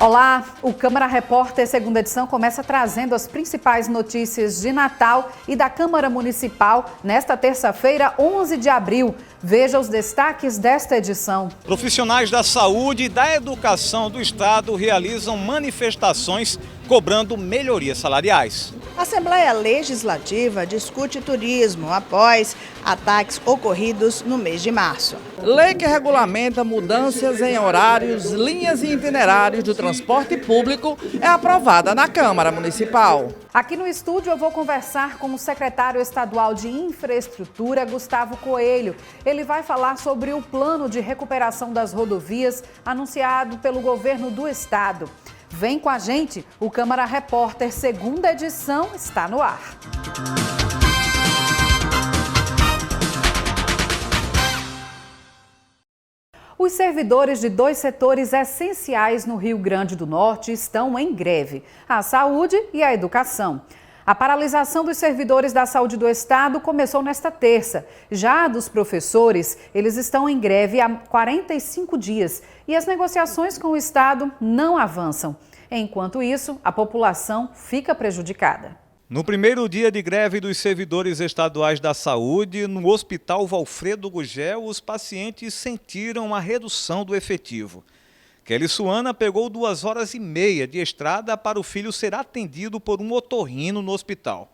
Olá, o Câmara Repórter segunda edição começa trazendo as principais notícias de Natal e da Câmara Municipal nesta terça-feira, 11 de abril. Veja os destaques desta edição. Profissionais da saúde e da educação do Estado realizam manifestações cobrando melhorias salariais. A Assembleia Legislativa discute turismo após ataques ocorridos no mês de março. Lei que regulamenta mudanças em horários, linhas e itinerários do transporte público é aprovada na Câmara Municipal. Aqui no estúdio eu vou conversar com o secretário estadual de Infraestrutura, Gustavo Coelho. Ele vai falar sobre o plano de recuperação das rodovias anunciado pelo governo do estado. Vem com a gente, o Câmara Repórter segunda edição está no ar. Os servidores de dois setores essenciais no Rio Grande do Norte estão em greve: a saúde e a educação. A paralisação dos servidores da saúde do estado começou nesta terça. Já a dos professores, eles estão em greve há 45 dias e as negociações com o estado não avançam. Enquanto isso, a população fica prejudicada. No primeiro dia de greve dos servidores estaduais da saúde, no Hospital Valfredo Gugel, os pacientes sentiram uma redução do efetivo. Kelly Suana pegou 2 horas e meia de estrada para o filho ser atendido por um otorrino no hospital.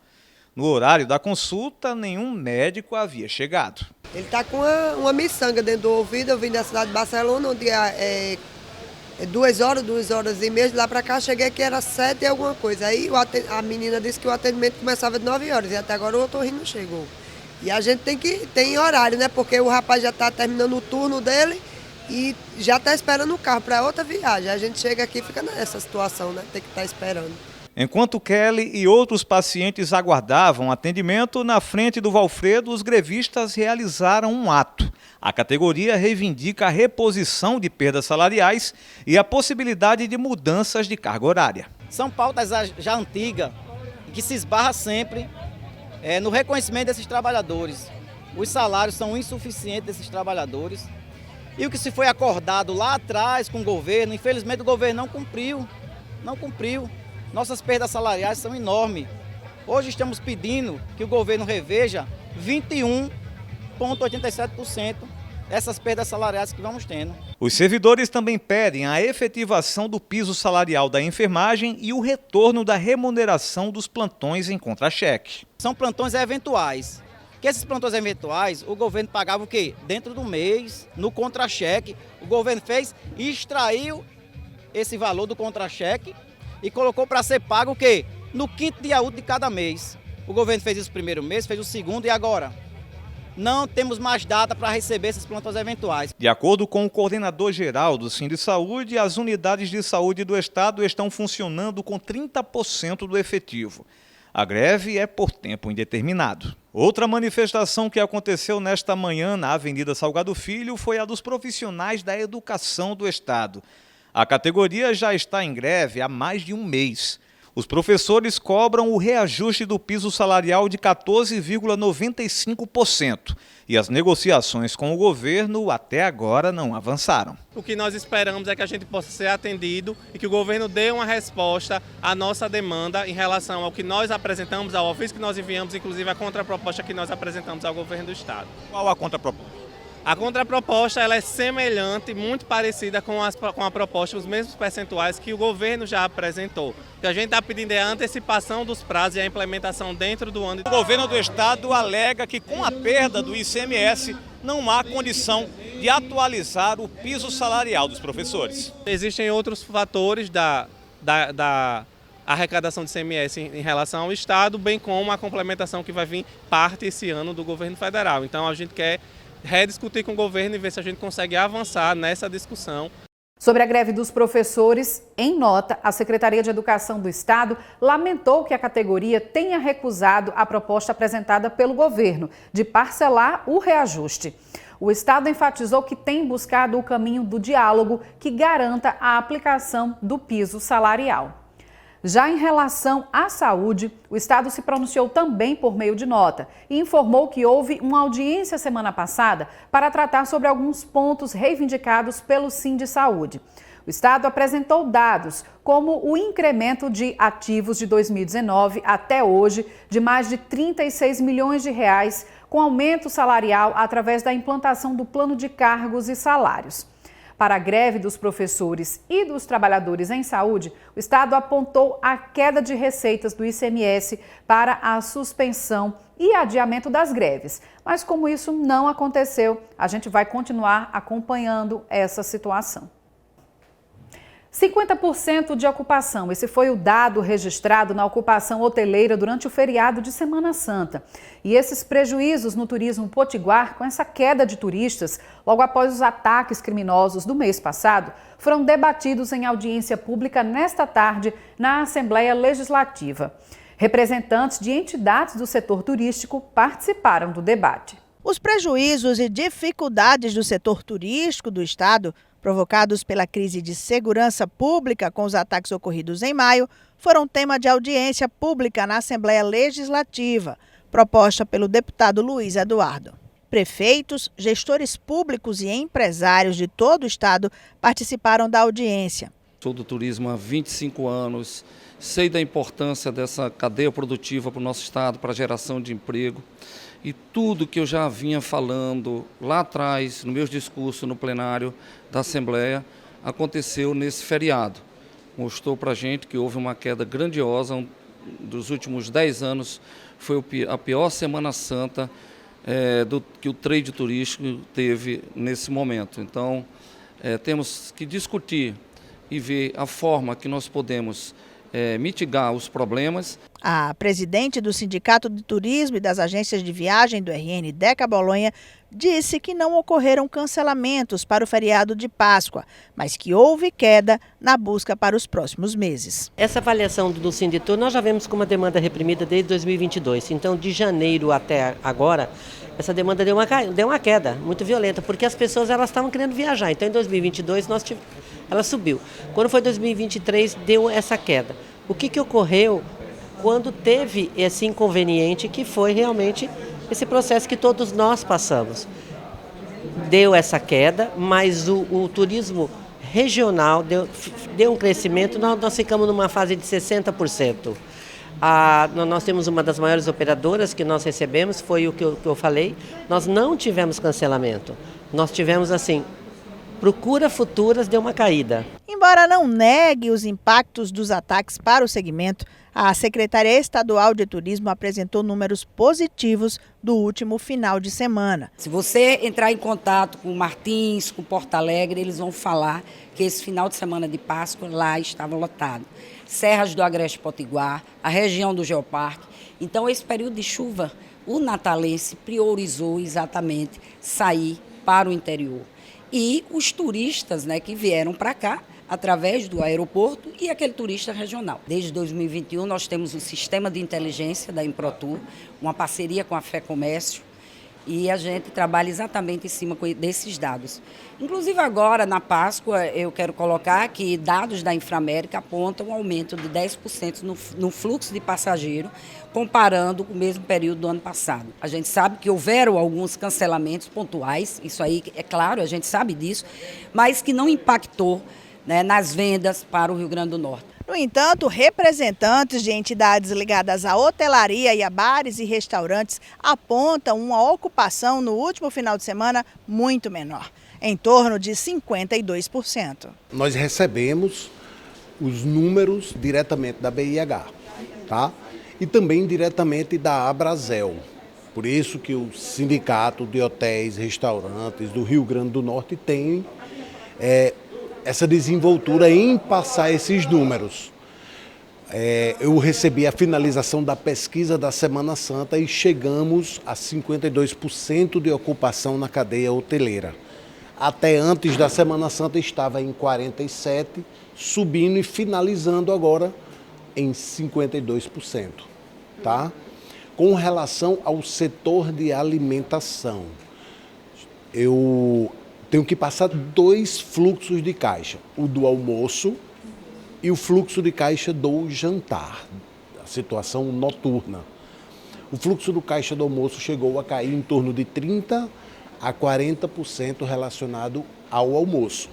No horário da consulta, nenhum médico havia chegado. Ele está com uma miçanga dentro do ouvido. Eu vim da cidade de Barcelona, onde 2 horas e meia, de lá para cá, cheguei aqui, era 7 e alguma coisa. Aí a menina disse que o atendimento começava de 9 horas e até agora o otorrino não chegou. E a gente tem horário, né? Porque o rapaz já está terminando o turno dele e já está esperando o carro para outra viagem. A gente chega aqui e fica nessa situação, né? Tem que estar esperando. Enquanto Kelly e outros pacientes aguardavam atendimento, na frente do Valfredo, os grevistas realizaram um ato. A categoria reivindica a reposição de perdas salariais e a possibilidade de mudanças de carga horária. São pautas já antigas, que se esbarra sempre no reconhecimento desses trabalhadores. Os salários são insuficientes desses trabalhadores. E o que se foi acordado lá atrás com o governo, infelizmente o governo não cumpriu. Nossas perdas salariais são enormes. Hoje estamos pedindo que o governo reveja 21,87% dessas perdas salariais que vamos tendo. Os servidores também pedem a efetivação do piso salarial da enfermagem e o retorno da remuneração dos plantões em contra-cheque. São plantões eventuais. Que esses plantões eventuais, o governo pagava o quê? Dentro do mês, no contra-cheque. O governo fez e extraiu esse valor do contra-cheque e colocou para ser pago o quê? No 5º dia útil de cada mês. O governo fez isso no primeiro mês, fez o segundo e agora? Não temos mais data para receber esses plantões eventuais. De acordo com o coordenador-geral do Sindisaúde, as unidades de saúde do estado estão funcionando com 30% do efetivo. A greve é por tempo indeterminado. Outra manifestação que aconteceu nesta manhã na Avenida Salgado Filho foi a dos profissionais da educação do estado. A categoria já está em greve há mais de um mês. Os professores cobram o reajuste do piso salarial de 14,95% e as negociações com o governo até agora não avançaram. O que nós esperamos é que a gente possa ser atendido e que o governo dê uma resposta à nossa demanda em relação ao que nós apresentamos, ao ofício que nós enviamos, inclusive a contraproposta que nós apresentamos ao governo do estado. Qual a contraproposta? A contraproposta ela é semelhante, muito parecida com a proposta, os mesmos percentuais que o governo já apresentou. O que a gente está pedindo é a antecipação dos prazos e a implementação dentro do ano. O governo do estado alega que com a perda do ICMS não há condição de atualizar o piso salarial dos professores. Existem outros fatores da arrecadação de ICMS em relação ao estado, bem como a complementação que vai vir parte esse ano do governo federal. Então a gente quer rediscutir com o governo e ver se a gente consegue avançar nessa discussão. Sobre a greve dos professores, em nota, a Secretaria de Educação do Estado lamentou que a categoria tenha recusado a proposta apresentada pelo governo de parcelar o reajuste. O Estado enfatizou que tem buscado o caminho do diálogo que garanta a aplicação do piso salarial. Já em relação à saúde, o Estado se pronunciou também por meio de nota e informou que houve uma audiência semana passada para tratar sobre alguns pontos reivindicados pelo Sindisaúde. O Estado apresentou dados como o incremento de ativos de 2019 até hoje de mais de 36 milhões de reais, com aumento salarial através da implantação do plano de cargos e salários. Para a greve dos professores e dos trabalhadores em saúde, o Estado apontou a queda de receitas do ICMS para a suspensão e adiamento das greves. Mas como isso não aconteceu, a gente vai continuar acompanhando essa situação. 50% de ocupação. Esse foi o dado registrado na ocupação hoteleira durante o feriado de Semana Santa. E esses prejuízos no turismo potiguar, com essa queda de turistas, logo após os ataques criminosos do mês passado, foram debatidos em audiência pública nesta tarde na Assembleia Legislativa. Representantes de entidades do setor turístico participaram do debate. Os prejuízos e dificuldades do setor turístico do estado, provocados pela crise de segurança pública com os ataques ocorridos em maio, foram tema de audiência pública na Assembleia Legislativa, proposta pelo deputado Luiz Eduardo. Prefeitos, gestores públicos e empresários de todo o estado participaram da audiência. Sou do turismo há 25 anos, sei da importância dessa cadeia produtiva para o nosso estado, para a geração de emprego. E tudo que eu já vinha falando lá atrás, no meu discurso no plenário da Assembleia, aconteceu nesse feriado. Mostrou para a gente que houve uma queda grandiosa, dos últimos 10 anos foi a pior Semana Santa que o trade turístico teve nesse momento. Então, temos que discutir e ver a forma que nós podemos mitigar os problemas. A presidente do Sindicato de Turismo e das Agências de Viagem do RN, Deca Bolonha, disse que não ocorreram cancelamentos para o feriado de Páscoa, mas que houve queda na busca para os próximos meses. Essa avaliação do Sinditur nós já vemos com uma demanda reprimida desde 2022. Então, de janeiro até agora, essa demanda deu uma queda muito violenta, porque as pessoas estavam querendo viajar. Então, em 2022, ela subiu. Quando foi 2023, deu essa queda. O que ocorreu quando teve esse inconveniente, que foi realmente esse processo que todos nós passamos? Deu essa queda, mas o turismo regional deu um crescimento, nós ficamos numa fase de 60%. Nós temos uma das maiores operadoras que nós recebemos, foi o que eu falei, nós não tivemos cancelamento, nós tivemos assim, procura futuras deu uma caída. Embora não negue os impactos dos ataques para o segmento, a Secretaria Estadual de Turismo apresentou números positivos do último final de semana. Se você entrar em contato com Martins, com Porto Alegre, eles vão falar que esse final de semana de Páscoa lá estava lotado. Serras do Agreste Potiguar, a região do Geoparque. Então, esse período de chuva, o natalense priorizou exatamente sair para o interior. E os turistas, que vieram para cá, através do aeroporto e aquele turista regional. Desde 2021 nós temos um sistema de inteligência da Improtur, uma parceria com a Fé Comércio, e a gente trabalha exatamente em cima desses dados. Inclusive agora, na Páscoa, eu quero colocar que dados da Inframérica apontam um aumento de 10% no fluxo de passageiro, comparando com o mesmo período do ano passado. A gente sabe que houveram alguns cancelamentos pontuais, isso aí é claro, a gente sabe disso, mas que não impactou nas vendas para o Rio Grande do Norte. No entanto, representantes de entidades ligadas à hotelaria e a bares e restaurantes apontam uma ocupação no último final de semana muito menor, em torno de 52%. Nós recebemos os números diretamente da BIH, tá? E também diretamente da Abrazel. Por isso que o Sindicato de Hotéis e Restaurantes do Rio Grande do Norte tem essa desenvoltura em passar esses números. Eu recebi a finalização da pesquisa da Semana Santa e chegamos a 52% de ocupação na cadeia hoteleira. Até antes da Semana Santa estava em 47%, subindo e finalizando agora em 52%. Tá? Com relação ao setor de alimentação, eu tenho que passar 2 fluxos de caixa, o do almoço e o fluxo de caixa do jantar, a situação noturna. O fluxo do caixa do almoço chegou a cair em torno de 30% a 40% relacionado ao almoço.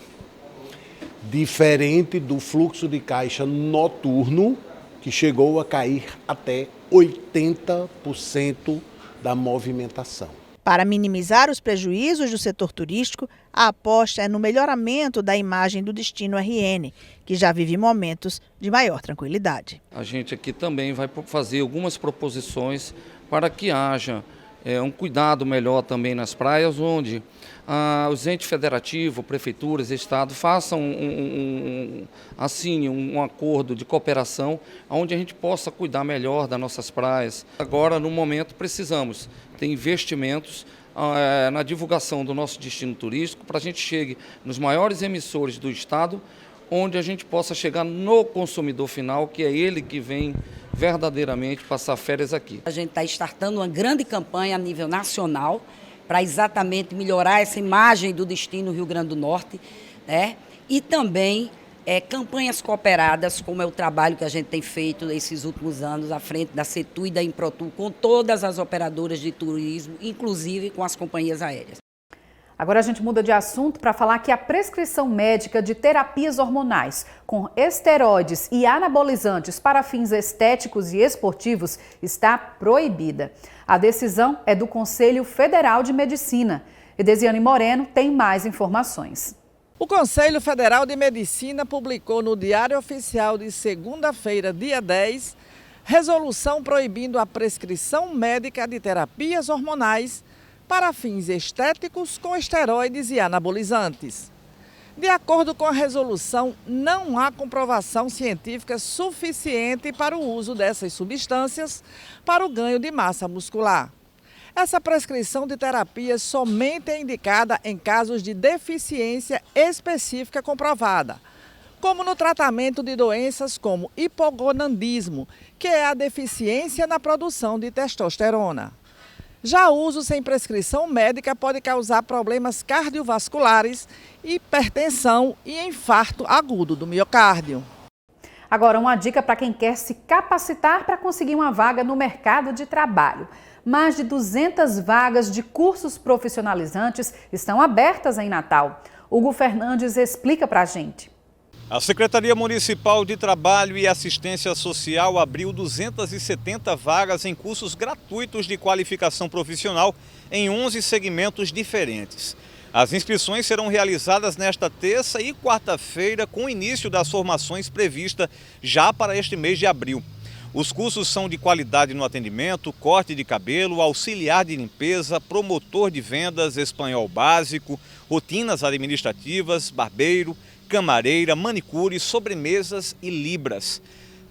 diferente do fluxo de caixa noturno, que chegou a cair até 80% da movimentação. Para minimizar os prejuízos do setor turístico, a aposta é no melhoramento da imagem do destino RN, que já vive momentos de maior tranquilidade. A gente aqui também vai fazer algumas proposições para que haja um cuidado melhor também nas praias, onde os entes federativos, prefeituras, estado façam um acordo de cooperação, onde a gente possa cuidar melhor das nossas praias. Agora, no momento, precisamos ter investimentos na divulgação do nosso destino turístico, para a gente chegue nos maiores emissores do estado, onde a gente possa chegar no consumidor final, que é ele que vem verdadeiramente passar férias aqui. A gente está startando uma grande campanha a nível nacional para exatamente melhorar essa imagem do destino Rio Grande do Norte, né? E também campanhas cooperadas, como é o trabalho que a gente tem feito nesses últimos anos à frente da CETU e da Improtur, com todas as operadoras de turismo, inclusive com as companhias aéreas. Agora a gente muda de assunto para falar que a prescrição médica de terapias hormonais com esteroides e anabolizantes para fins estéticos e esportivos está proibida. A decisão é do Conselho Federal de Medicina. Edesiane Moreno tem mais informações. O Conselho Federal de Medicina publicou no Diário Oficial de segunda-feira, dia 10, resolução proibindo a prescrição médica de terapias hormonais para fins estéticos com esteroides e anabolizantes. De acordo com a resolução, não há comprovação científica suficiente para o uso dessas substâncias para o ganho de massa muscular. Essa prescrição de terapias somente é indicada em casos de deficiência específica comprovada, como no tratamento de doenças como hipogonadismo, que é a deficiência na produção de testosterona. Já o uso sem prescrição médica pode causar problemas cardiovasculares, hipertensão e infarto agudo do miocárdio. Agora, uma dica para quem quer se capacitar para conseguir uma vaga no mercado de trabalho. Mais de 200 vagas de cursos profissionalizantes estão abertas em Natal. Hugo Fernandes explica para a gente. A Secretaria Municipal de Trabalho e Assistência Social abriu 270 vagas em cursos gratuitos de qualificação profissional em 11 segmentos diferentes. As inscrições serão realizadas nesta terça e quarta-feira, com o início das formações prevista já para este mês de abril. Os cursos são de qualidade no atendimento, corte de cabelo, auxiliar de limpeza, promotor de vendas, espanhol básico, rotinas administrativas, barbeiro, camareira, manicure, sobremesas e libras.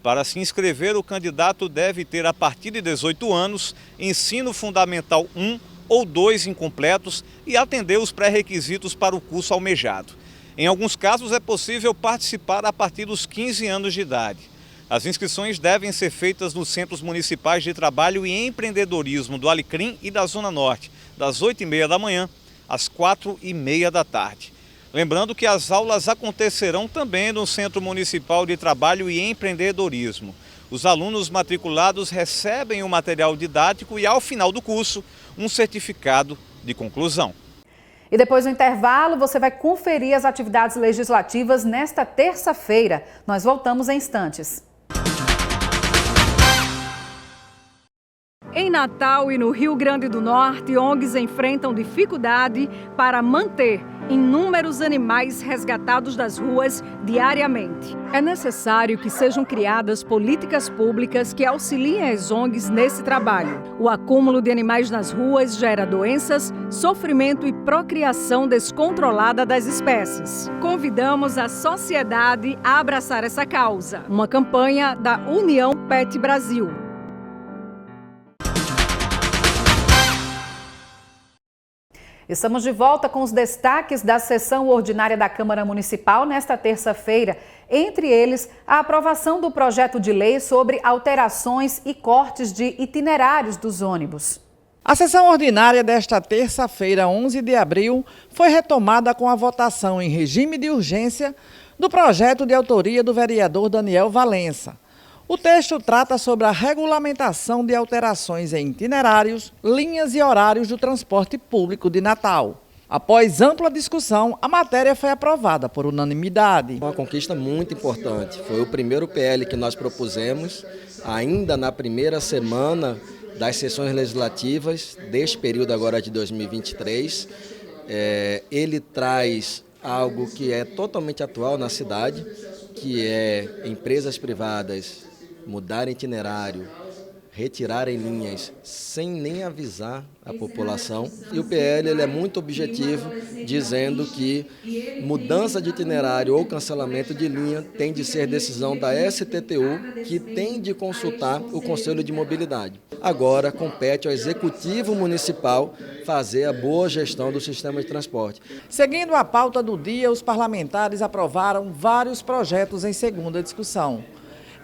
Para se inscrever, o candidato deve ter, a partir de 18 anos, ensino fundamental 1 ou 2 incompletos e atender os pré-requisitos para o curso almejado. Em alguns casos, é possível participar a partir dos 15 anos de idade. As inscrições devem ser feitas nos Centros Municipais de Trabalho e Empreendedorismo do Alecrim e da Zona Norte, das 8h30 da manhã às 4h30 da tarde. Lembrando que as aulas acontecerão também no Centro Municipal de Trabalho e Empreendedorismo. Os alunos matriculados recebem o material didático e, ao final do curso, um certificado de conclusão. E depois do intervalo, você vai conferir as atividades legislativas nesta terça-feira. Nós voltamos em instantes. Em Natal e no Rio Grande do Norte, ONGs enfrentam dificuldade para manter inúmeros animais resgatados das ruas diariamente. É necessário que sejam criadas políticas públicas que auxiliem as ONGs nesse trabalho. O acúmulo de animais nas ruas gera doenças, sofrimento e procriação descontrolada das espécies. Convidamos a sociedade a abraçar essa causa. Uma campanha da União Pet Brasil. Estamos de volta com os destaques da sessão ordinária da Câmara Municipal nesta terça-feira. Entre eles, a aprovação do projeto de lei sobre alterações e cortes de itinerários dos ônibus. A sessão ordinária desta terça-feira, 11 de abril, foi retomada com a votação em regime de urgência do projeto de autoria do vereador Daniel Valença. O texto trata sobre a regulamentação de alterações em itinerários, linhas e horários do transporte público de Natal. Após ampla discussão, a matéria foi aprovada por unanimidade. Uma conquista muito importante. Foi o primeiro PL que nós propusemos, ainda na primeira semana das sessões legislativas deste período agora de 2023. Ele traz algo que é totalmente atual na cidade, que é empresas privadas mudarem itinerário, retirarem linhas sem nem avisar a população. E o PL ele é muito objetivo, dizendo que mudança de itinerário ou cancelamento de linha tem de ser decisão da STTU, que tem de consultar o Conselho de Mobilidade. Agora compete ao Executivo Municipal fazer a boa gestão do sistema de transporte. Seguindo a pauta do dia, os parlamentares aprovaram vários projetos em segunda discussão.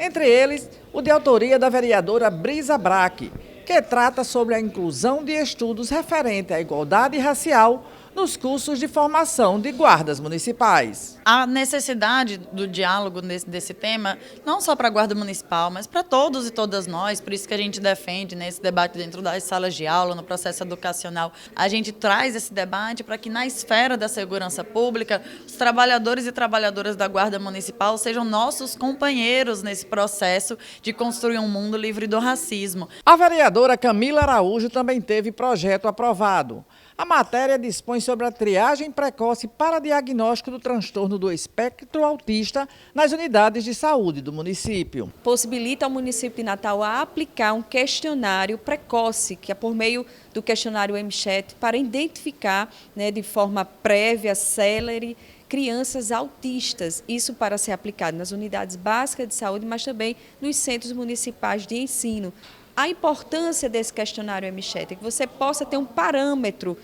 Entre eles, o de autoria da vereadora Brisa Braque, que trata sobre a inclusão de estudos referente à igualdade racial nos cursos de formação de guardas municipais. A necessidade do diálogo desse tema, não só para a Guarda Municipal, mas para todos e todas nós, por isso que a gente defende nesse debate dentro das salas de aula, no processo educacional. A gente traz esse debate para que na esfera da segurança pública, os trabalhadores e trabalhadoras da Guarda Municipal sejam nossos companheiros nesse processo de construir um mundo livre do racismo. A vereadora Camila Araújo também teve projeto aprovado. A matéria dispõe sobre a triagem precoce para diagnóstico do transtorno do espectro autista nas unidades de saúde do município. Possibilita ao município de Natal a aplicar um questionário precoce, que é por meio do questionário MChat, para identificar, de forma prévia, célere, crianças autistas. Isso para ser aplicado nas unidades básicas de saúde, mas também nos centros municipais de ensino. A importância desse questionário MChat é que você possa ter um parâmetro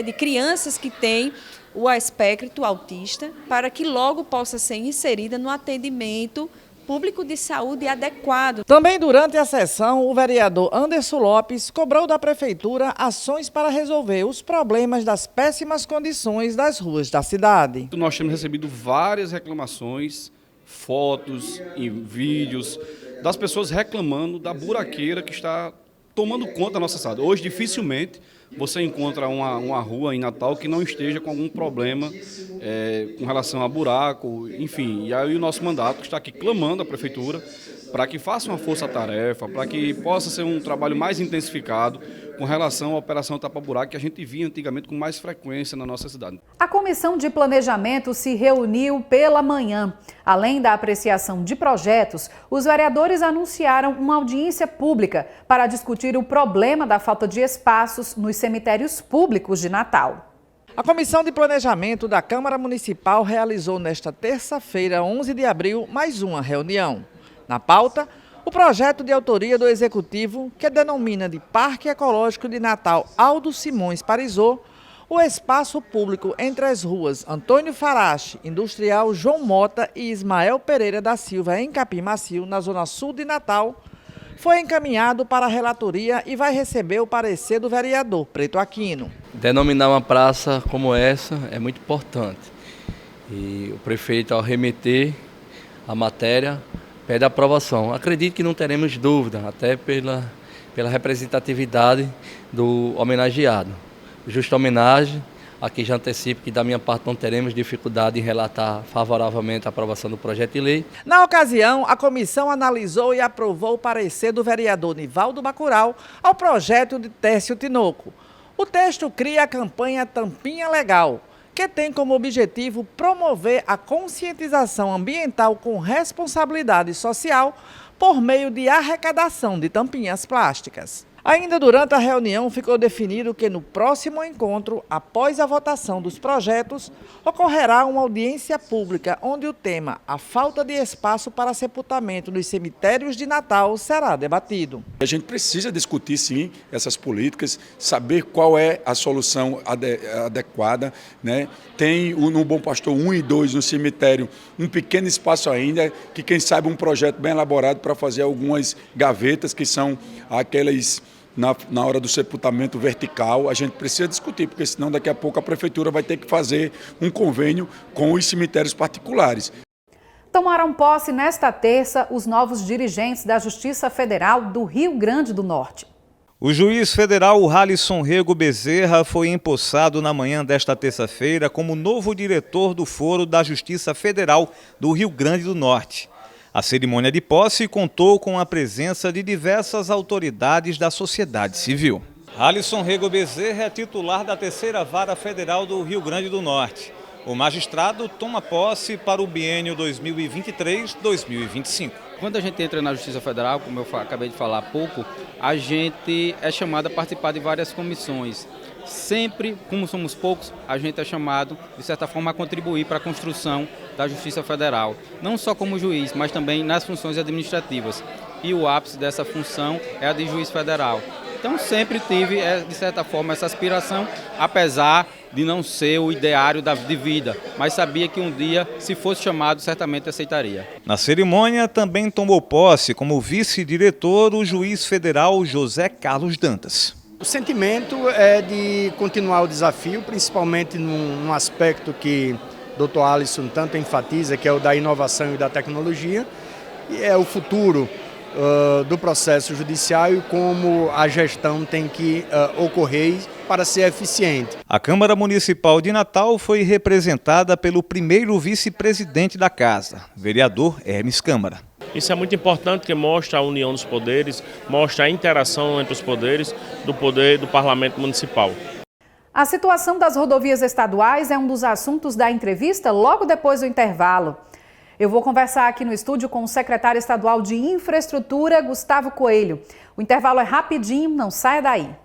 de crianças que têm o espectro autista, para que logo possa ser inserida no atendimento público de saúde adequado. Também durante a sessão, o vereador Anderson Lopes cobrou da Prefeitura ações para resolver os problemas das péssimas condições das ruas da cidade. Nós temos recebido várias reclamações, fotos e vídeos das pessoas reclamando da buraqueira que está tomando conta da nossa cidade. Hoje, dificilmente, você encontra uma rua em Natal que não esteja com algum problema com relação a buraco, enfim. E aí o nosso mandato está aqui clamando à Prefeitura para que faça uma força-tarefa, para que possa ser um trabalho mais intensificado com relação à operação tapa-buraco que a gente via antigamente com mais frequência na nossa cidade. A Comissão de Planejamento se reuniu pela manhã. Além da apreciação de projetos, os vereadores anunciaram uma audiência pública para discutir o problema da falta de espaços nos cemitérios públicos de Natal. A Comissão de Planejamento da Câmara Municipal realizou nesta terça-feira, 11 de abril, mais uma reunião. Na pauta, o projeto de autoria do Executivo, que denomina de Parque Ecológico de Natal Aldo Simões Parisot, o espaço público entre as ruas Antônio Farache, Industrial João Mota e Ismael Pereira da Silva, em Capim Macio, na zona sul de Natal, foi encaminhado para a relatoria e vai receber o parecer do vereador Preto Aquino. Denominar uma praça como essa é muito importante. E o prefeito, ao remeter a matéria, pede aprovação. Acredito que não teremos dúvida, até pela representatividade do homenageado. Justa homenagem, aqui já antecipo que da minha parte não teremos dificuldade em relatar favoravelmente a aprovação do projeto de lei. Na ocasião, a comissão analisou e aprovou o parecer do vereador Nivaldo Bacurau ao projeto de Tércio Tinoco. O texto cria a campanha Tampinha Legal, que tem como objetivo promover a conscientização ambiental com responsabilidade social por meio de arrecadação de tampinhas plásticas. Ainda durante a reunião, ficou definido que no próximo encontro, após a votação dos projetos, ocorrerá uma audiência pública onde o tema, a falta de espaço para sepultamento nos cemitérios de Natal, será debatido. A gente precisa discutir, sim, essas políticas, saber qual é a solução adequada, né? Tem no Bom Pastor 1 e 2 no cemitério um pequeno espaço ainda, que quem sabe um projeto bem elaborado para fazer algumas gavetas, que são aquelas na hora do sepultamento vertical. A gente precisa discutir, porque senão daqui a pouco a Prefeitura vai ter que fazer um convênio com os cemitérios particulares. Tomaram posse nesta terça os novos dirigentes da Justiça Federal do Rio Grande do Norte. O juiz federal Halisson Rego Bezerra foi empossado na manhã desta terça-feira como novo diretor do Foro da Justiça Federal do Rio Grande do Norte. A cerimônia de posse contou com a presença de diversas autoridades da sociedade civil. Halisson Rego Bezerra é titular da 3ª Vara Federal do Rio Grande do Norte. O magistrado toma posse para o biênio 2023-2025. Quando a gente entra na Justiça Federal, como eu acabei de falar há pouco, a gente é chamado a participar de várias comissões. Sempre, como somos poucos, a gente é chamado, de certa forma, a contribuir para a construção da Justiça Federal. Não só como juiz, mas também nas funções administrativas. E o ápice dessa função é a de juiz federal. Então sempre tive, de certa forma, essa aspiração, apesar de não ser o ideário de vida, mas sabia que um dia, se fosse chamado, certamente aceitaria. Na cerimônia também tomou posse como vice-diretor o juiz federal José Carlos Dantas. O sentimento é de continuar o desafio, principalmente num aspecto que o Dr. Halisson tanto enfatiza, que é o da inovação e da tecnologia, e é o futuro do processo judiciário, como a gestão tem que ocorrer para ser eficiente. A Câmara Municipal de Natal foi representada pelo primeiro vice-presidente da Casa, vereador Hermes Câmara. Isso é muito importante, porque mostra a união dos poderes, mostra a interação entre os poderes do poder do Parlamento Municipal. A situação das rodovias estaduais é um dos assuntos da entrevista logo depois do intervalo. Eu vou conversar aqui no estúdio com o secretário estadual de Infraestrutura, Gustavo Coelho. O intervalo é rapidinho, não saia daí.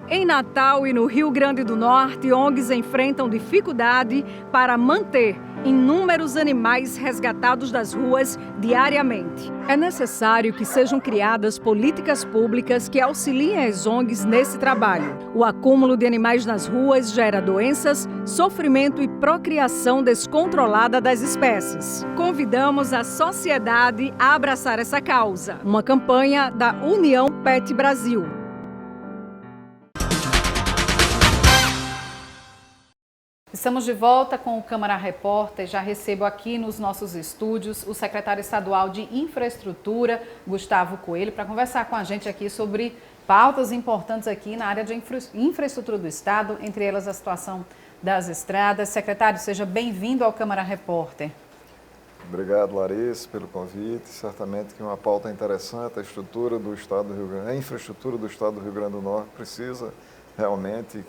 Em Natal e no Rio Grande do Norte, ONGs enfrentam dificuldade para manter inúmeros animais resgatados das ruas diariamente. É necessário que sejam criadas políticas públicas que auxiliem as ONGs nesse trabalho. O acúmulo de animais nas ruas gera doenças, sofrimento e procriação descontrolada das espécies. Convidamos a sociedade a abraçar essa causa. Uma campanha da União Pet Brasil. Estamos de volta com o Câmara Repórter. Já recebo aqui nos nossos estúdios o secretário estadual de Infraestrutura, Gustavo Coelho, para conversar com a gente aqui sobre pautas importantes aqui na área de infraestrutura do Estado, entre elas a situação das estradas. Secretário, seja bem-vindo ao Câmara Repórter. Obrigado, Larissa, pelo convite. Certamente que uma pauta interessante, a estrutura do Estado do Rio Grande, a infraestrutura do Estado do Rio Grande do Norte precisa realmente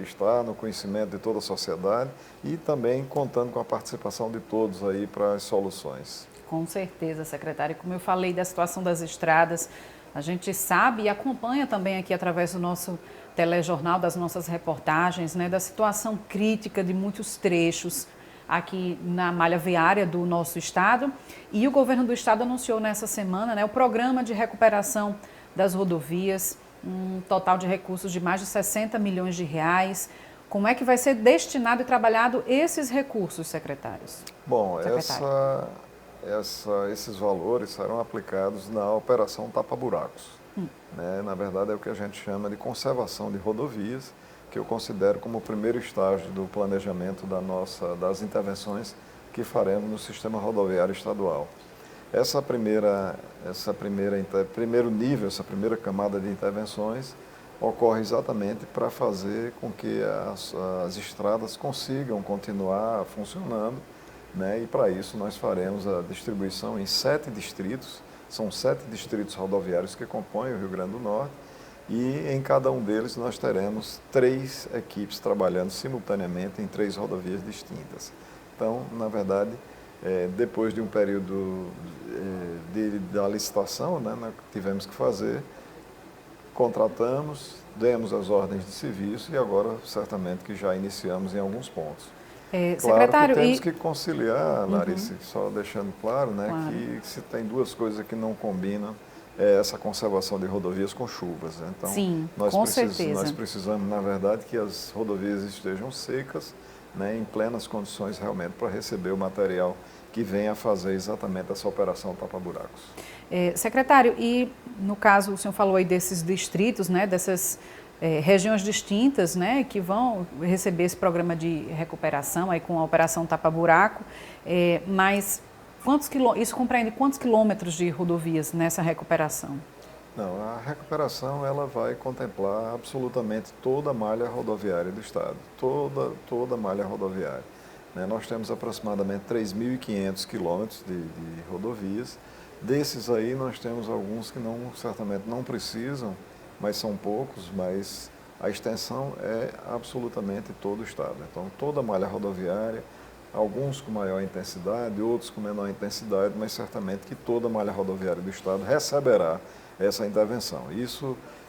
está no conhecimento de toda a sociedade e também contando com a participação de todos aí para as soluções. Com certeza, secretário. Como eu falei da situação das estradas, a gente sabe e acompanha também aqui através do nosso telejornal, das nossas reportagens, né, da situação crítica de muitos trechos aqui na malha viária do nosso estado. E o governo do estado anunciou nessa semana, né, o programa de recuperação das rodovias, um total de recursos de mais de 60 milhões de reais. Como é que vai ser destinado e trabalhado esses recursos, secretários? Bom, esses valores serão aplicados na Operação Tapa Buracos. Né? Na verdade, é o que a gente chama de conservação de rodovias, que eu considero como o primeiro estágio do planejamento das intervenções que faremos no sistema rodoviário estadual. Esse primeiro nível, essa primeira camada de intervenções ocorre exatamente para fazer com que as estradas consigam continuar funcionando, né? E para isso nós faremos a distribuição em 7 distritos, são 7 distritos rodoviários que compõem o Rio Grande do Norte, e em cada um deles nós teremos 3 equipes trabalhando simultaneamente em 3 rodovias distintas. Então, na verdade, depois de um período da licitação, né, tivemos que fazer, contratamos, demos as ordens de serviço e agora certamente que já iniciamos em alguns pontos. Claro Secretário, que temos que conciliar, Larissa, só deixando claro, né, claro, que se tem 2 coisas que não combinam, é essa conservação de rodovias com chuvas. Então, sim, nós certeza. precisamos, na verdade, que as rodovias estejam secas, né, em plenas condições realmente para receber o material que venha a fazer exatamente essa operação Tapa Buracos. Secretário, e no caso o senhor falou aí desses distritos, né, dessas regiões distintas, né, que vão receber esse programa de recuperação aí com a operação Tapa Buraco, mas Isso compreende quantos quilômetros de rodovias nessa recuperação? Não, a recuperação ela vai contemplar absolutamente toda a malha rodoviária do Estado, toda a malha rodoviária. Nós temos aproximadamente 3.500 quilômetros de rodovias. Desses aí nós temos alguns que certamente não precisam, mas são poucos, mas a extensão é absolutamente todo o Estado. Então toda a malha rodoviária, alguns com maior intensidade, outros com menor intensidade, mas certamente que toda a malha rodoviária do Estado receberá essa intervenção.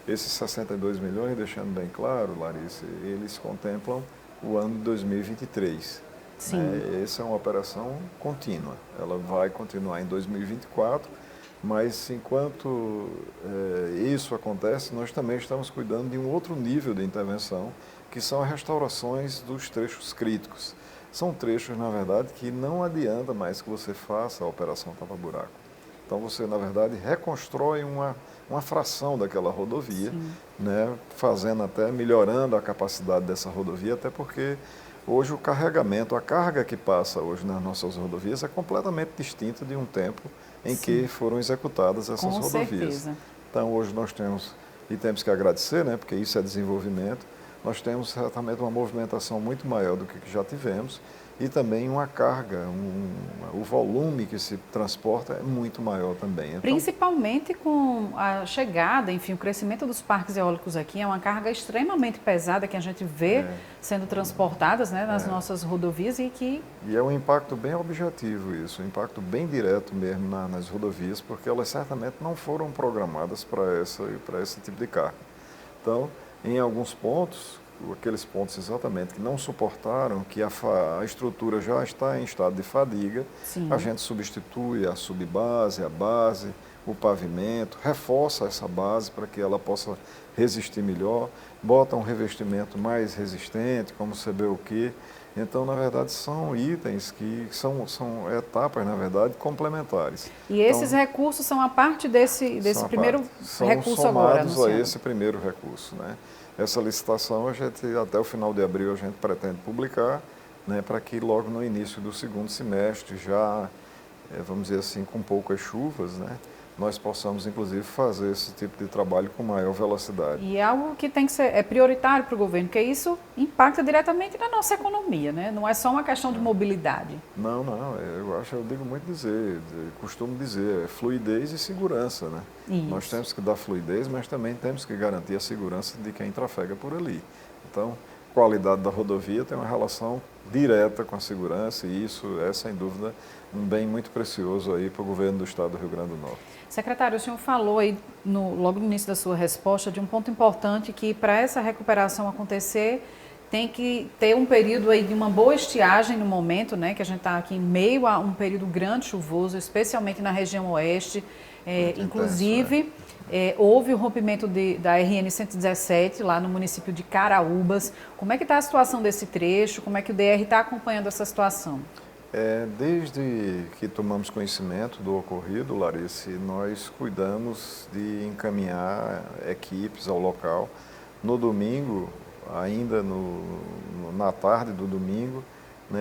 Esses 62 milhões, deixando bem claro, Larissa, eles contemplam o ano de 2023. Sim. Essa é uma operação contínua, ela vai continuar em 2024, mas enquanto isso acontece, nós também estamos cuidando de um outro nível de intervenção, que são as restaurações dos trechos críticos. São trechos, na verdade, que não adianta mais que você faça a operação tapa-buraco. Então você, na verdade, reconstrói uma fração daquela rodovia, melhorando a capacidade dessa rodovia, até porque hoje o carregamento, a carga que passa hoje nas nossas rodovias é completamente distinta de um tempo em que foram executadas essas rodovias. Certeza. Então hoje nós temos que agradecer, porque isso é desenvolvimento, nós temos certamente uma movimentação muito maior do que já tivemos e também uma carga, o volume que se transporta é muito maior também. Então, principalmente com a chegada, enfim, o crescimento dos parques eólicos aqui, é uma carga extremamente pesada que a gente vê sendo transportadas nas nossas rodovias E é um impacto bem objetivo isso, um impacto bem direto mesmo nas rodovias, porque elas certamente não foram programadas para esse tipo de carga. Então, em alguns pontos, aqueles pontos exatamente que não suportaram, que a estrutura já está em estado de fadiga, a gente substitui a subbase, a base, o pavimento, reforça essa base para que ela possa resistir melhor, bota um revestimento mais resistente, como CBUQ. Então, na verdade, são itens que são etapas, na verdade, complementares. E esses recursos são a parte desse primeiro recurso agora, São somados a esse primeiro recurso, Essa licitação, até o final de abril, a gente pretende publicar, para que logo no início do segundo semestre, já, vamos dizer assim, com poucas chuvas, nós possamos, inclusive, fazer esse tipo de trabalho com maior velocidade. E é algo que tem que ser prioritário para o governo, porque isso impacta diretamente na nossa economia, Não é só uma questão de mobilidade. Não, eu digo muito costumo dizer, fluidez e segurança, Nós temos que dar fluidez, mas também temos que garantir a segurança de quem trafega por ali. Então, a qualidade da rodovia tem uma relação direta com a segurança e isso é, sem dúvida, um bem muito precioso aí para o governo do Estado do Rio Grande do Norte. Secretário, o senhor falou aí, logo no início da sua resposta, de um ponto importante que para essa recuperação acontecer tem que ter um período aí de uma boa estiagem no momento, que a gente está aqui em meio a um período grande chuvoso, especialmente na região oeste. Inclusive, houve o rompimento da RN 117 lá no município de Caraúbas. Como é que está a situação desse trecho? Como é que o DR está acompanhando essa situação? Desde que tomamos conhecimento do ocorrido, Larissa, nós cuidamos de encaminhar equipes ao local. No domingo, ainda na tarde do domingo,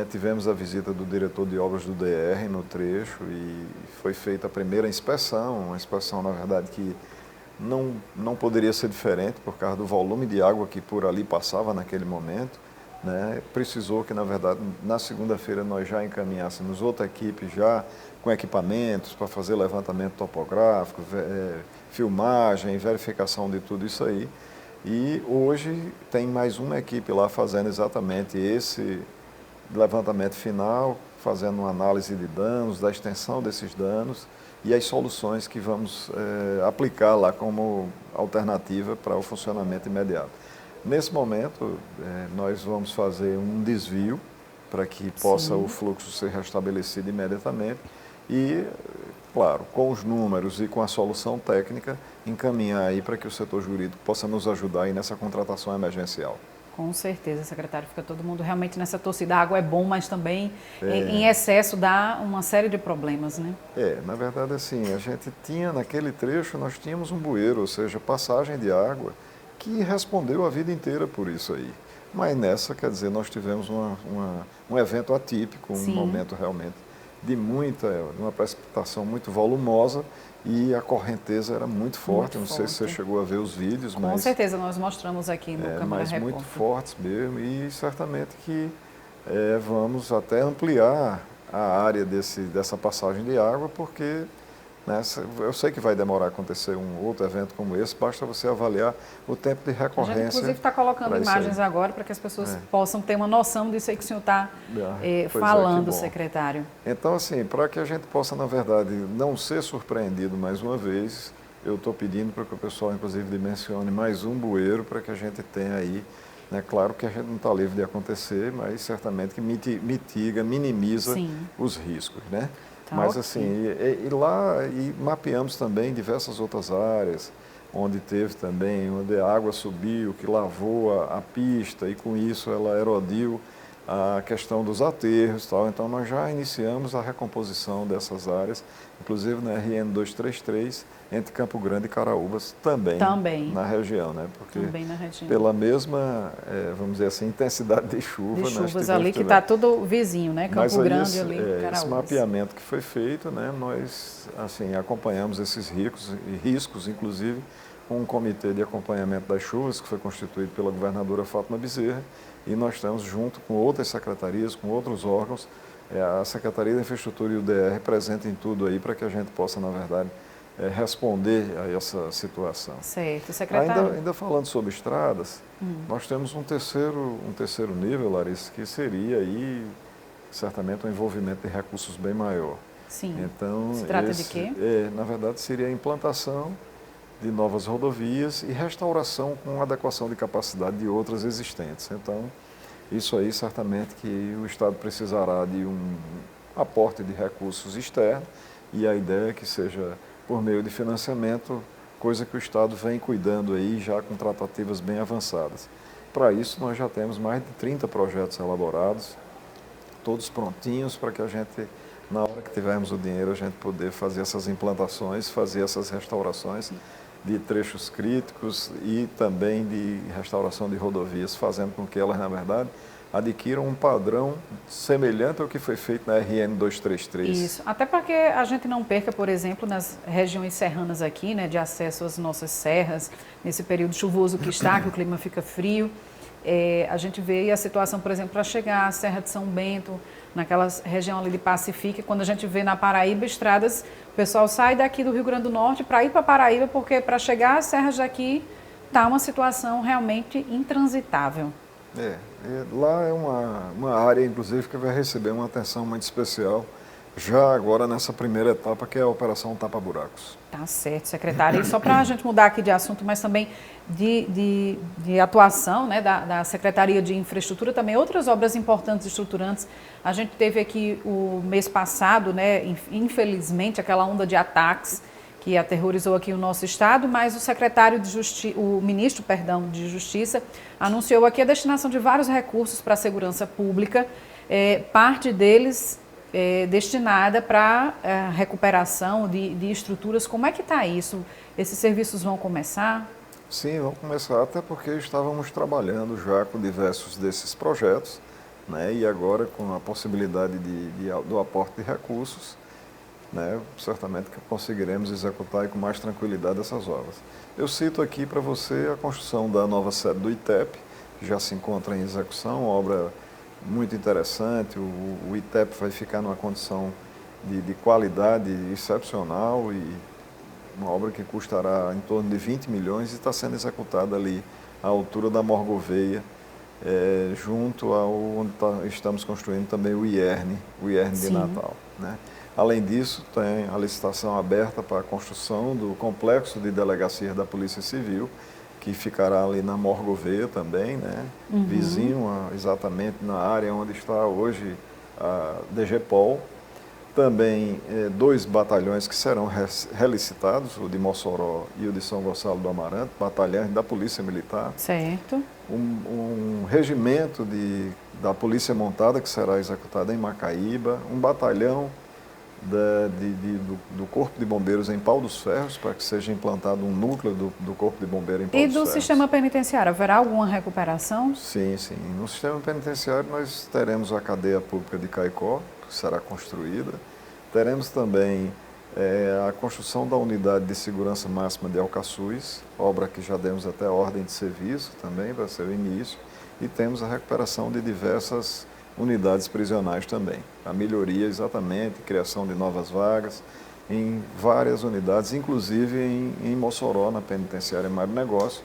tivemos a visita do diretor de obras do DR no trecho e foi feita a primeira inspeção, uma inspeção, na verdade, que não poderia ser diferente por causa do volume de água que por ali passava naquele momento. Precisou que, na verdade, na segunda-feira nós já encaminhássemos outra equipe já com equipamentos para fazer levantamento topográfico, filmagem, verificação de tudo isso aí. E hoje tem mais uma equipe lá fazendo exatamente esse levantamento final, fazendo uma análise de danos, da extensão desses danos e as soluções que vamos aplicar lá como alternativa para o funcionamento imediato. Nesse momento, nós vamos fazer um desvio para que possa o fluxo ser restabelecido imediatamente e, claro, com os números e com a solução técnica, encaminhar aí para que o setor jurídico possa nos ajudar aí nessa contratação emergencial. Com certeza, secretário, fica todo mundo realmente nessa torcida. A água é bom, mas também em excesso dá uma série de problemas, na verdade, assim, a gente tinha naquele trecho, nós tínhamos um bueiro, ou seja, passagem de água, que respondeu a vida inteira por isso aí. Mas nessa, quer dizer, nós tivemos um evento atípico, um momento realmente uma precipitação muito volumosa e a correnteza era muito forte. Não sei se você chegou a ver os vídeos, mas... Com certeza, nós mostramos aqui no Câmara mas Repórter. muito fortes mesmo, e certamente que vamos até ampliar a área dessa passagem de água, porque eu sei que vai demorar a acontecer um outro evento como esse, basta você avaliar o tempo de recorrência. A gente, inclusive, está colocando imagens agora para que as pessoas possam ter uma noção disso aí que o senhor está falando, secretário. Então, assim, para que a gente possa, na verdade, não ser surpreendido mais uma vez, eu estou pedindo para que o pessoal, inclusive, dimensione mais um bueiro para que a gente tenha aí, claro que a gente não está livre de acontecer, mas certamente que minimiza os riscos, né? Mas assim, e mapeamos também diversas outras áreas, onde teve também, onde a água subiu, que lavou a pista e com isso ela erodiu a questão dos aterros e tal. Então nós já iniciamos a recomposição dessas áreas, inclusive na RN 233, entre Campo Grande e Caraúbas, também na região, né? Porque pela mesma, vamos dizer assim, intensidade de chuva. De chuvas ali, que está tudo vizinho, né? Campo Grande ali, Caraúbas. Esse mapeamento que foi feito, né? Nós, assim, acompanhamos esses riscos, inclusive, com um comitê de acompanhamento das chuvas, que foi constituído pela governadora Fátima Bezerra, e nós estamos junto com outras secretarias, com outros órgãos, a Secretaria da Infraestrutura e o DR presente em tudo aí para que a gente possa, na verdade, responder a essa situação. Certo, secretário. Ainda falando sobre estradas, nós temos um terceiro nível, Larissa, que seria aí, certamente, um envolvimento de recursos bem maior. Sim. Então, se trata de quê? Na verdade, seria a implantação de novas rodovias e restauração com adequação de capacidade de outras existentes. Então, isso aí certamente que o Estado precisará de um aporte de recursos externos, e a ideia é que seja por meio de financiamento, coisa que o Estado vem cuidando aí já com tratativas bem avançadas. Para isso, nós já temos mais de 30 projetos elaborados, todos prontinhos para que a gente, na hora que tivermos o dinheiro, a gente poder fazer essas implantações, fazer essas restaurações de trechos críticos e também de restauração de rodovias, fazendo com que elas, na verdade, adquiram um padrão semelhante ao que foi feito na RN 233. Isso, até para que a gente não perca, por exemplo, nas regiões serranas aqui, né, de acesso às nossas serras, nesse período chuvoso que está, que o clima fica frio. A gente vê a situação, por exemplo, para chegar à Serra de São Bento, naquela região ali de Pacifica, quando a gente vê na Paraíba estradas, o pessoal sai daqui do Rio Grande do Norte para ir para Paraíba, porque para chegar às serras daqui está uma situação realmente intransitável. Lá é uma área, inclusive, que vai receber uma atenção muito especial, já agora nessa primeira etapa, que é a Operação Tapa Buracos. Tá certo, secretário. E só para a gente mudar aqui de assunto, mas também de atuação, né, da Secretaria de Infraestrutura, também outras obras importantes e estruturantes. A gente teve aqui o mês passado, né, infelizmente, aquela onda de ataques que aterrorizou aqui o nosso estado, mas o ministro de Justiça anunciou aqui a destinação de vários recursos para a segurança pública, parte deles destinada para a recuperação de estruturas. Como é que está isso? Esses serviços vão começar? Sim, vão começar, até porque estávamos trabalhando já com diversos desses projetos, né, e agora com a possibilidade do aporte de recursos, né, certamente que conseguiremos executar com mais tranquilidade essas obras. Eu cito aqui para você a construção da nova sede do ITEP, que já se encontra em execução, uma obra muito interessante. O ITEP vai ficar numa condição de qualidade excepcional, e uma obra que custará em torno de 20 milhões e está sendo executada ali à altura da Morgoveia, junto ao onde estamos construindo também o IERN de Natal, né? Além disso, tem a licitação aberta para a construção do complexo de delegacias da Polícia Civil, que ficará ali na Morgoveia também, né? Vizinho exatamente na área onde está hoje a DGPOL. Também 2 batalhões que serão relicitados, o de Mossoró e o de São Gonçalo do Amarante, batalhões da Polícia Militar. Certo. Um regimento da Polícia Montada que será executado em Macaíba, um batalhão do Corpo de Bombeiros em Pau dos Ferros, para que seja implantado um núcleo do Corpo de Bombeiros em Pau dos Ferros. E do sistema penitenciário, haverá alguma recuperação? Sim, sim. No sistema penitenciário nós teremos a cadeia pública de Caicó, que será construída. Teremos também a construção da unidade de segurança máxima de Alcaçuz, obra que já demos até ordem de serviço também, vai ser o início, e temos a recuperação de diversas unidades prisionais também. A melhoria exatamente, criação de novas vagas em várias unidades, inclusive em Mossoró, na penitenciária Mário Negócio,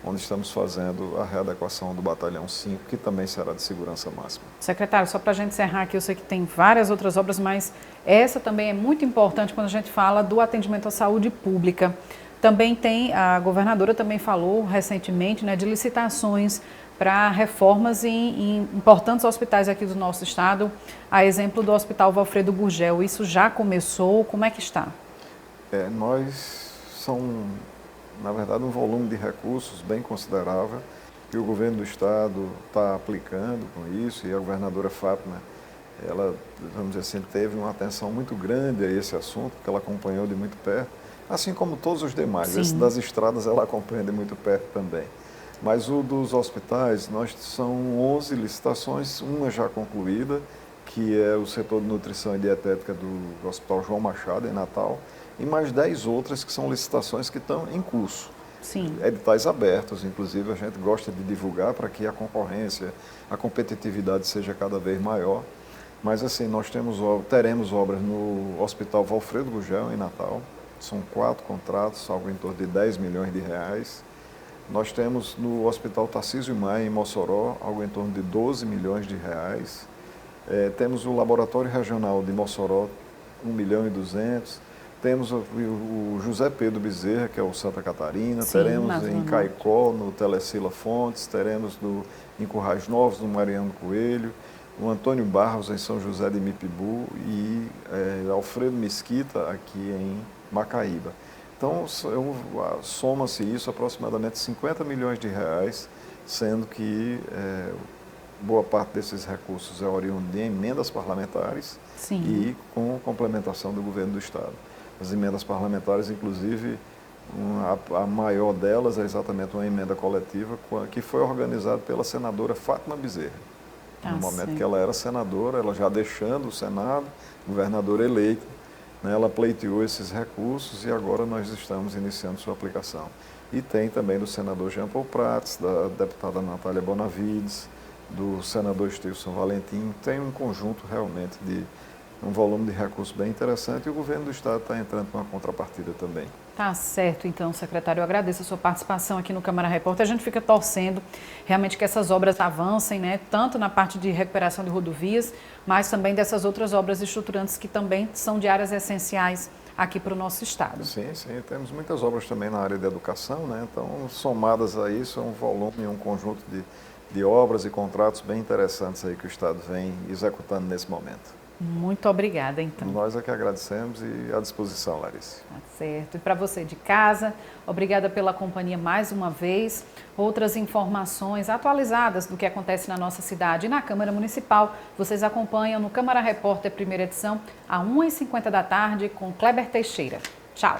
onde estamos fazendo a readequação do Batalhão 5, que também será de segurança máxima. Secretário, só para a gente encerrar aqui, eu sei que tem várias outras obras, mas essa também é muito importante quando a gente fala do atendimento à saúde pública. Também tem, a governadora também falou recentemente, né, de licitações para reformas em importantes hospitais aqui do nosso estado, a exemplo do Hospital Valfredo Gurgel. Isso já começou? Como é que está? Na verdade, um volume de recursos bem considerável que o governo do estado está aplicando com isso, e a governadora Fátima, ela, vamos dizer assim, teve uma atenção muito grande a esse assunto, que ela acompanhou de muito perto, assim como todos os demais. Esse das estradas ela acompanha de muito perto também. Mas o dos hospitais, são 11 licitações, uma já concluída, que é o setor de nutrição e dietética do Hospital João Machado, em Natal, e mais 10 outras que são licitações que estão em curso. Sim. Editais abertos, inclusive a gente gosta de divulgar para que a concorrência, a competitividade seja cada vez maior. Mas assim, nós teremos obras no Hospital Valfredo Gurgel, em Natal, são 4 contratos, algo em torno de 10 milhões de reais. Nós temos no Hospital Tarcísio Maia, em Mossoró, algo em torno de 12 milhões de reais. Temos o Laboratório Regional de Mossoró, 1 milhão e 200. Temos o José Pedro Bezerra, que é o Santa Catarina. Sim, teremos em Caicó, no Telecila Fontes. Teremos em Currais Novos, no Mariano Coelho. O Antônio Barros, em São José de Mipibu. E Alfredo Mesquita, aqui em Macaíba. Então, soma-se isso aproximadamente 50 milhões de reais, sendo que boa parte desses recursos é oriundo de emendas parlamentares. Sim. E com complementação do governo do estado. As emendas parlamentares, inclusive, a maior delas é exatamente uma emenda coletiva que foi organizada pela senadora Fátima Bezerra. No momento que ela era senadora, ela já deixando o Senado, governadora eleita, né, ela pleiteou esses recursos e agora nós estamos iniciando sua aplicação. E tem também do senador Jean Paul Prats, da deputada Natália Bonavides, do senador Stilson Valentim. Tem um conjunto realmente de um volume de recursos bem interessante e o governo do estado está entrando com uma contrapartida também. Tá certo, então, secretário. Eu agradeço a sua participação aqui no Câmara Repórter. A gente fica torcendo realmente que essas obras avancem, né? Tanto na parte de recuperação de rodovias, mas também dessas outras obras estruturantes que também são de áreas essenciais aqui para o nosso estado. Sim, temos muitas obras também na área de educação, né? Então, somadas a isso, é um volume, um conjunto de obras e contratos bem interessantes aí que o estado vem executando nesse momento. Muito obrigada, então. Nós é que agradecemos e à disposição, Larissa. Tá certo. E para você de casa, obrigada pela companhia mais uma vez. Outras informações atualizadas do que acontece na nossa cidade e na Câmara Municipal, vocês acompanham no Câmara Repórter, primeira edição, às 1h50 da tarde, com Kleber Teixeira. Tchau.